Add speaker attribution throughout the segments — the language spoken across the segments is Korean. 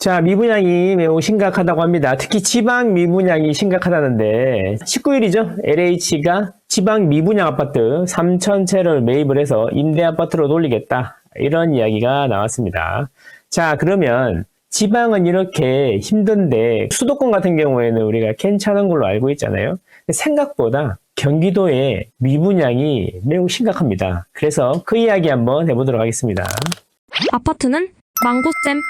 Speaker 1: 자, 미분양이 매우 심각하다고 합니다. 특히 지방 미분양이 심각하다는데 19일이죠. LH가 지방 미분양 아파트 3,000채를 매입을 해서 임대 아파트로 돌리겠다. 이런 이야기가 나왔습니다. 자, 그러면 지방은 이렇게 힘든데 수도권 같은 경우에는 우리가 괜찮은 걸로 알고 있잖아요. 생각보다 경기도의 미분양이 매우 심각합니다. 그래서 그 이야기 한번 해보도록 하겠습니다.
Speaker 2: 아파트는 망고잼.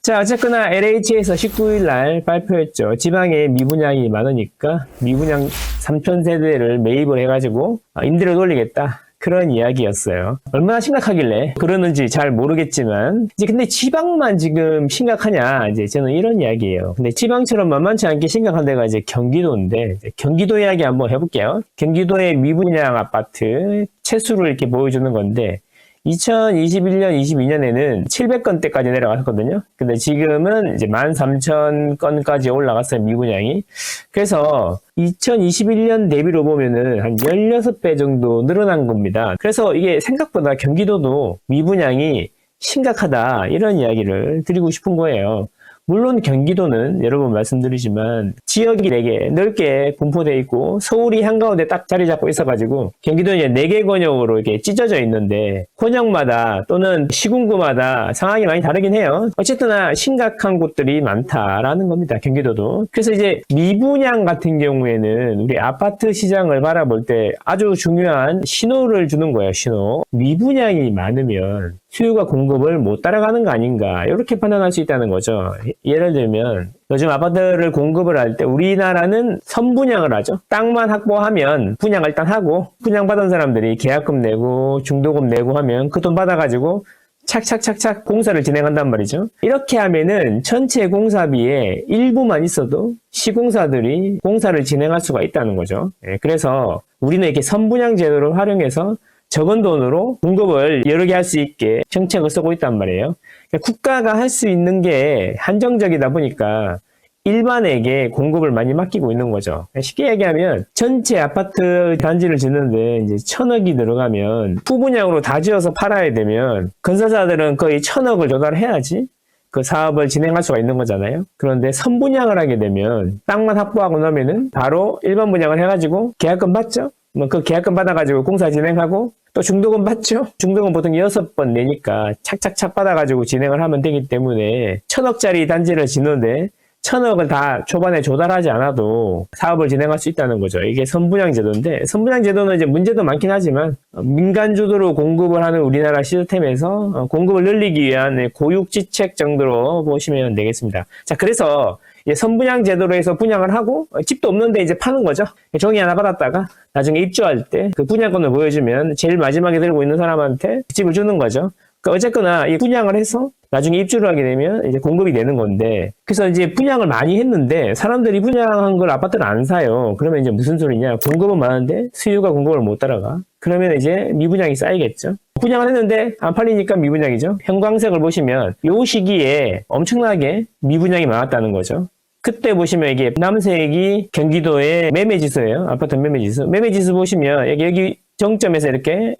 Speaker 1: 자, 어쨌거나 LH에서 19일 날 발표했죠. 지방에 미분양이 많으니까 미분양 3,000세대를 매입을 해가지고 임대를 돌리겠다. 그런 이야기였어요. 얼마나 심각하길래 그러는지 잘 모르겠지만 이제 근데 지방만 지금 심각하냐 이제 저는 이런 이야기예요. 근데 지방처럼 만만치 않게 심각한 데가 이제 경기도인데 경기도 이야기 한번 해볼게요. 경기도의 미분양 아파트 채수를 이렇게 보여주는 건데 2021년, 22년에는 700건대까지 내려갔거든요. 근데 지금은 이제 13,000건까지 올라갔어요, 미분양이. 그래서 2021년 대비로 보면은 한 16배 정도 늘어난 겁니다. 그래서 이게 생각보다 경기도도 미분양이 심각하다, 이런 이야기를 드리고 싶은 거예요. 물론 경기도는 여러 번 말씀드리지만 지역이 4개 넓게 분포되어 있고 서울이 한가운데 딱 자리 잡고 있어가지고 경기도는 이제 4개 권역으로 이렇게 찢어져 있는데 권역마다 또는 시군구마다 상황이 많이 다르긴 해요. 어쨌든 심각한 곳들이 많다라는 겁니다. 경기도도. 그래서 이제 미분양 같은 경우에는 우리 아파트 시장을 바라볼 때 아주 중요한 신호를 주는 거예요. 신호. 미분양이 많으면 수요가 공급을 못 따라가는 거 아닌가 이렇게 판단할 수 있다는 거죠. 예를 들면 요즘 아파트를 공급을 할 때 우리나라는 선분양을 하죠. 땅만 확보하면 분양을 일단 하고 분양받은 사람들이 계약금 내고 중도금 내고 하면 그 돈 받아가지고 착착착착 공사를 진행한단 말이죠. 이렇게 하면은 전체 공사비의 일부만 있어도 시공사들이 공사를 진행할 수가 있다는 거죠. 그래서 우리는 이렇게 선분양 제도를 활용해서 적은 돈으로 공급을 여러 개 할 수 있게 정책을 쓰고 있단 말이에요. 그러니까 국가가 할 수 있는 게 한정적이다 보니까 일반에게 공급을 많이 맡기고 있는 거죠. 쉽게 얘기하면 전체 아파트 단지를 짓는데 이제 1,000억이 들어가면 후분양으로 다 지어서 팔아야 되면 건설사들은 거의 1,000억을 조달해야지 그 사업을 진행할 수가 있는 거잖아요. 그런데 선분양을 하게 되면 땅만 확보하고 나면은 바로 일반 분양을 해가지고 계약금 받죠. 그 계약금 받아가지고 공사 진행하고 또 중도금 받죠? 중도금 보통 6번 내니까 착착착 받아가지고 진행을 하면 되기 때문에 1,000억짜리 단지를 짓는데 1,000억을 다 초반에 조달하지 않아도 사업을 진행할 수 있다는 거죠. 이게 선분양 제도인데 선분양 제도는 이제 문제도 많긴 하지만 민간 주도로 공급을 하는 우리나라 시스템에서 공급을 늘리기 위한 고육지책 정도로 보시면 되겠습니다. 자, 그래서 선분양 제도로 해서 분양을 하고 집도 없는데 이제 파는 거죠. 종이 하나 받았다가 나중에 입주할 때 그 분양권을 보여주면 제일 마지막에 들고 있는 사람한테 집을 주는 거죠. 그러니까 어쨌거나 이 분양을 해서 나중에 입주를 하게 되면 이제 공급이 되는 건데 그래서 이제 분양을 많이 했는데 사람들이 분양한 걸 아파트를 안 사요. 그러면 이제 무슨 소리냐? 공급은 많은데 수요가 공급을 못 따라가. 그러면 이제 미분양이 쌓이겠죠. 분양을 했는데 안 팔리니까 미분양이죠. 형광색을 보시면 이 시기에 엄청나게 미분양이 많았다는 거죠. 그때 보시면 이게 남색이 경기도의 매매지수예요. 아파트 매매지수. 매매지수 보시면 여기 정점에서 이렇게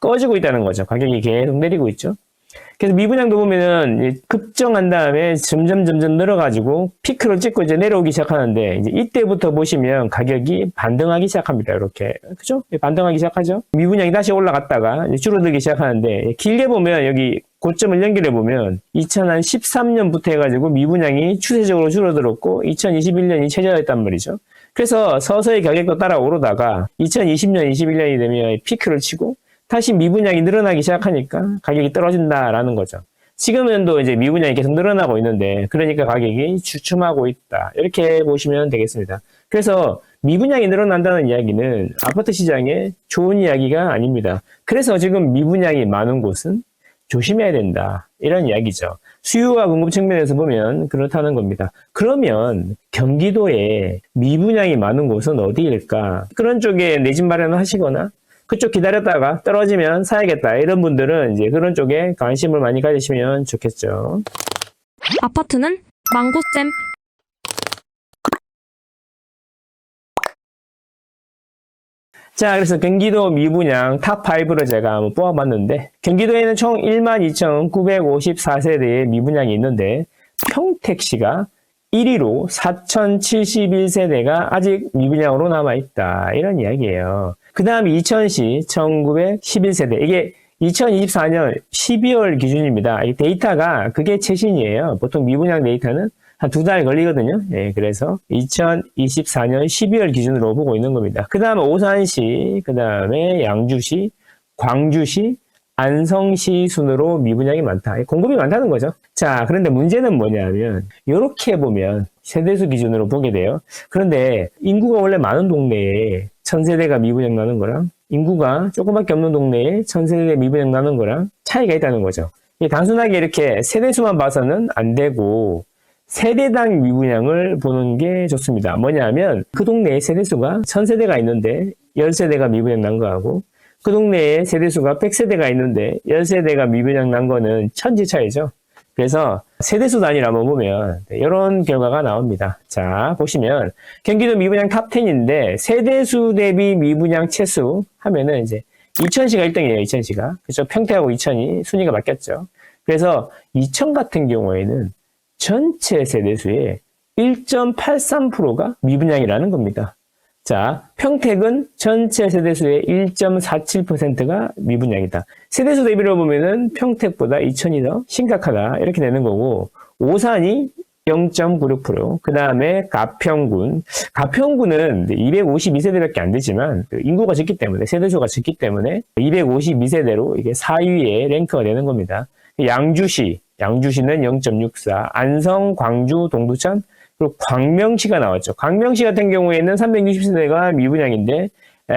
Speaker 1: 꺼지고 있다는 거죠. 가격이 계속 내리고 있죠. 그래서 미분양도 보면은 급정한 다음에 점점 늘어가지고 피크를 찍고 이제 내려오기 시작하는데 이제 이때부터 보시면 가격이 반등하기 시작합니다. 이렇게. 그죠? 반등하기 시작하죠. 미분양이 다시 올라갔다가 이제 줄어들기 시작하는데 길게 보면 여기 고점을 연결해 보면 2013년부터 해가지고 미분양이 추세적으로 줄어들었고 2021년이 최저였단 말이죠. 그래서 서서히 가격도 따라 오르다가 2020년, 21년이 되면 피크를 치고 다시 미분양이 늘어나기 시작하니까 가격이 떨어진다라는 거죠. 지금은 또 이제 미분양이 계속 늘어나고 있는데 그러니까 가격이 주춤하고 있다. 이렇게 보시면 되겠습니다. 그래서 미분양이 늘어난다는 이야기는 아파트 시장에 좋은 이야기가 아닙니다. 그래서 지금 미분양이 많은 곳은 조심해야 된다. 이런 이야기죠. 수요와 공급 측면에서 보면 그렇다는 겁니다. 그러면 경기도에 미분양이 많은 곳은 어디일까? 그런 쪽에 내 집 마련을 하시거나 그쪽 기다렸다가 떨어지면 사야겠다. 이런 분들은 이제 그런 쪽에 관심을 많이 가지시면 좋겠죠.
Speaker 2: 아파트는 망고잼.
Speaker 1: 자, 그래서 경기도 미분양 탑5를 제가 한번 뽑아봤는데, 경기도에는 총 12,954세대의 미분양이 있는데, 평택시가 1위로 4,071세대가 아직 미분양으로 남아있다. 이런 이야기예요. 그 다음 이천시 1,911세대. 이게 2024년 12월 기준입니다. 이 데이터가 그게 최신이에요. 보통 미분양 데이터는 한 2달 걸리거든요. 예, 그래서 2024년 12월 기준으로 보고 있는 겁니다. 그 다음에 오산시, 그 다음에 양주시, 광주시, 안성시 순으로 미분양이 많다. 공급이 많다는 거죠. 자, 그런데 문제는 뭐냐면 이렇게 보면 세대수 기준으로 보게 돼요. 그런데 인구가 원래 많은 동네에 1000세대가 미분양 나는 거랑 인구가 조금밖에 없는 동네에 1000세대 미분양 나는 거랑 차이가 있다는 거죠. 단순하게 이렇게 세대수만 봐서는 안 되고 세대당 미분양을 보는 게 좋습니다. 뭐냐면 그 동네에 세대수가 1000세대가 있는데 10세대가 미분양 난 거하고 그 동네에 세대수가 100세대가 있는데 10세대가 미분양 난 거는 천지 차이죠. 그래서 세대수 단위로 한번 보면 이런 결과가 나옵니다. 자, 보시면 경기도 미분양 탑10인데 세대수 대비 미분양 채수 하면은 이제 이천시가 1등이에요. 이천시가. 그렇죠? 평택하고 이천이 순위가 바뀌었죠. 그래서 이천 같은 경우에는 전체 세대수의 1.83%가 미분양이라는 겁니다. 자, 평택은 전체 세대수의 1.47%가 미분양이다. 세대수 대비로 보면은 평택보다 이천이 더 심각하다. 이렇게 되는 거고, 오산이 0.96%, 그 다음에 가평군. 가평군은 252세대밖에 안 되지만, 인구가 적기 때문에, 세대수가 적기 때문에 252세대로 이게 4위에 랭크가 되는 겁니다. 양주시는 0.64, 안성, 광주, 동두천, 그리고 광명시가 나왔죠. 광명시 같은 경우에는 360세대가 미분양인데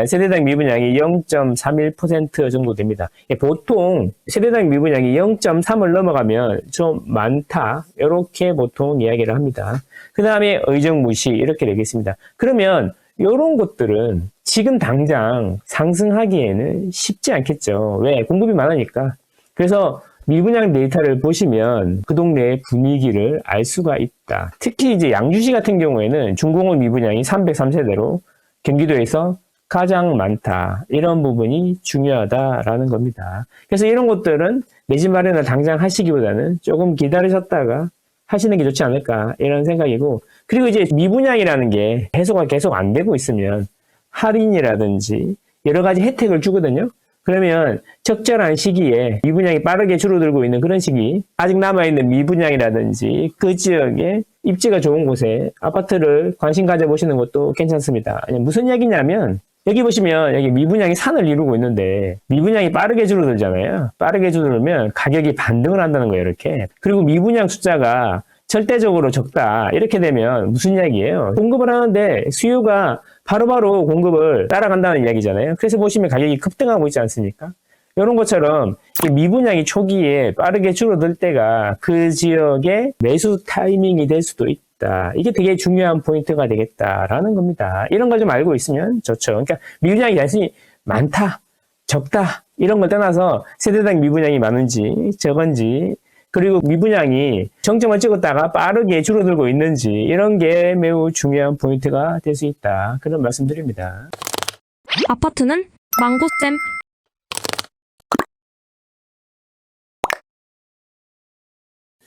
Speaker 1: 세대당 미분양이 0.31% 정도 됩니다. 보통 세대당 미분양이 0.3을 넘어가면 좀 많다. 이렇게 보통 이야기를 합니다. 그 다음에 의정부시 이렇게 되겠습니다. 그러면 이런 것들은 지금 당장 상승하기에는 쉽지 않겠죠. 왜? 공급이 많으니까. 그래서 미분양 데이터를 보시면 그 동네의 분위기를 알 수가 있다. 특히 이제 양주시 같은 경우에는 중공업 미분양이 303세대로 경기도에서 가장 많다. 이런 부분이 중요하다라는 겁니다. 그래서 이런 것들은 내 집 마련을 당장 하시기보다는 조금 기다리셨다가 하시는 게 좋지 않을까 이런 생각이고, 그리고 이제 미분양이라는 게 해소가 계속 안 되고 있으면 할인이라든지 여러 가지 혜택을 주거든요. 그러면 적절한 시기에 미분양이 빠르게 줄어들고 있는 그런 시기, 아직 남아있는 미분양이라든지 그 지역에 입지가 좋은 곳에 아파트를 관심 가져보시는 것도 괜찮습니다. 무슨 이야기냐면 여기 보시면 여기 미분양이 산을 이루고 있는데 미분양이 빠르게 줄어들잖아요. 빠르게 줄어들면 가격이 반등을 한다는 거예요. 이렇게. 그리고 미분양 숫자가 절대적으로 적다. 이렇게 되면 무슨 이야기예요? 공급을 하는데 수요가 바로바로 공급을 따라간다는 이야기잖아요. 그래서 보시면 가격이 급등하고 있지 않습니까? 이런 것처럼 미분양이 초기에 빠르게 줄어들 때가 그 지역의 매수 타이밍이 될 수도 있다. 이게 되게 중요한 포인트가 되겠다라는 겁니다. 이런 걸 좀 알고 있으면 좋죠. 그러니까 미분양이 단순히 많다, 적다 이런 걸 떠나서 세대당 미분양이 많은지 적은지, 그리고 미분양이 정점을 찍었다가 빠르게 줄어들고 있는지 이런 게 매우 중요한 포인트가 될 수 있다. 그런 말씀드립니다.
Speaker 2: 아파트는 망고잼.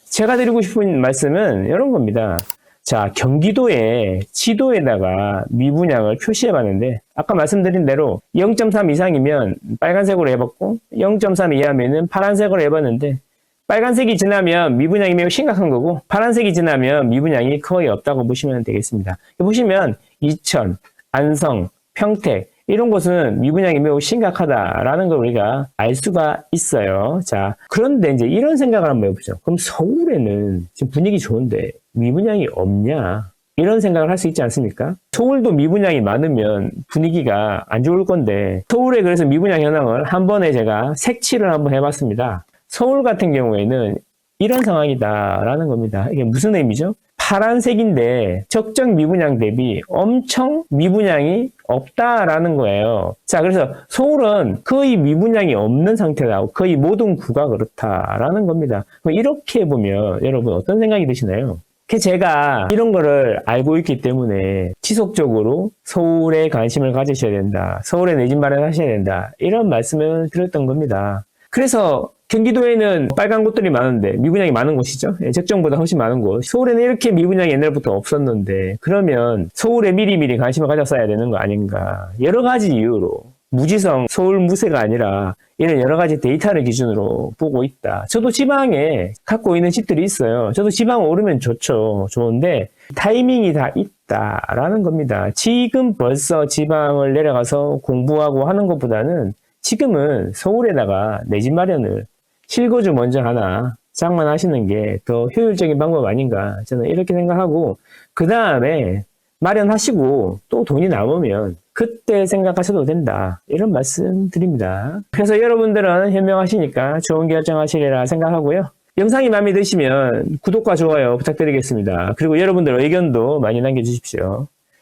Speaker 1: 제가 드리고 싶은 말씀은 이런 겁니다. 자, 경기도의 지도에다가 미분양을 표시해 봤는데 아까 말씀드린 대로 0.3 이상이면 빨간색으로 해봤고 0.3 이하면은 파란색으로 해봤는데 빨간색이 지나면 미분양이 매우 심각한 거고 파란색이 지나면 미분양이 거의 없다고 보시면 되겠습니다. 보시면 이천, 안성, 평택 이런 곳은 미분양이 매우 심각하다라는 걸 우리가 알 수가 있어요. 자, 그런데 이제 이런 생각을 한번 해보죠. 그럼 서울에는 지금 분위기 좋은데 미분양이 없냐? 이런 생각을 할 수 있지 않습니까? 서울도 미분양이 많으면 분위기가 안 좋을 건데 서울에 그래서 미분양 현황을 한 번에 제가 색칠을 한번 해봤습니다. 서울 같은 경우에는 이런 상황이다라는 겁니다. 이게 무슨 의미죠? 파란색인데 적정 미분양 대비 엄청 미분양이 없다라는 거예요. 자, 그래서 서울은 거의 미분양이 없는 상태다. 거의 모든 구가 그렇다라는 겁니다. 그럼 이렇게 보면 여러분 어떤 생각이 드시나요? 제가 이런 거를 알고 있기 때문에 지속적으로 서울에 관심을 가지셔야 된다. 서울에 내 집 마련하셔야 된다. 이런 말씀을 드렸던 겁니다. 그래서 경기도에는 빨간 곳들이 많은데 미분양이 많은 곳이죠. 적정보다 훨씬 많은 곳. 서울에는 이렇게 미분양이 옛날부터 없었는데 그러면 서울에 미리미리 관심을 가졌어야 되는 거 아닌가. 여러 가지 이유로 무지성, 서울 무세가 아니라 이런 여러 가지 데이터를 기준으로 보고 있다. 저도 지방에 갖고 있는 집들이 있어요. 저도 지방 오르면 좋죠. 좋은데 타이밍이 다 있다라는 겁니다. 지금 벌써 지방을 내려가서 공부하고 하는 것보다는 지금은 서울에다가 내 집 마련을 실거주 먼저 하나 장만하시는 게 더 효율적인 방법 아닌가 저는 이렇게 생각하고 그 다음에 마련하시고 또 돈이 남으면 그때 생각하셔도 된다 이런 말씀 드립니다. 그래서 여러분들은 현명하시니까 좋은 결정하시리라 생각하고요. 영상이 마음에 드시면 구독과 좋아요 부탁드리겠습니다. 그리고 여러분들 의견도 많이 남겨주십시오.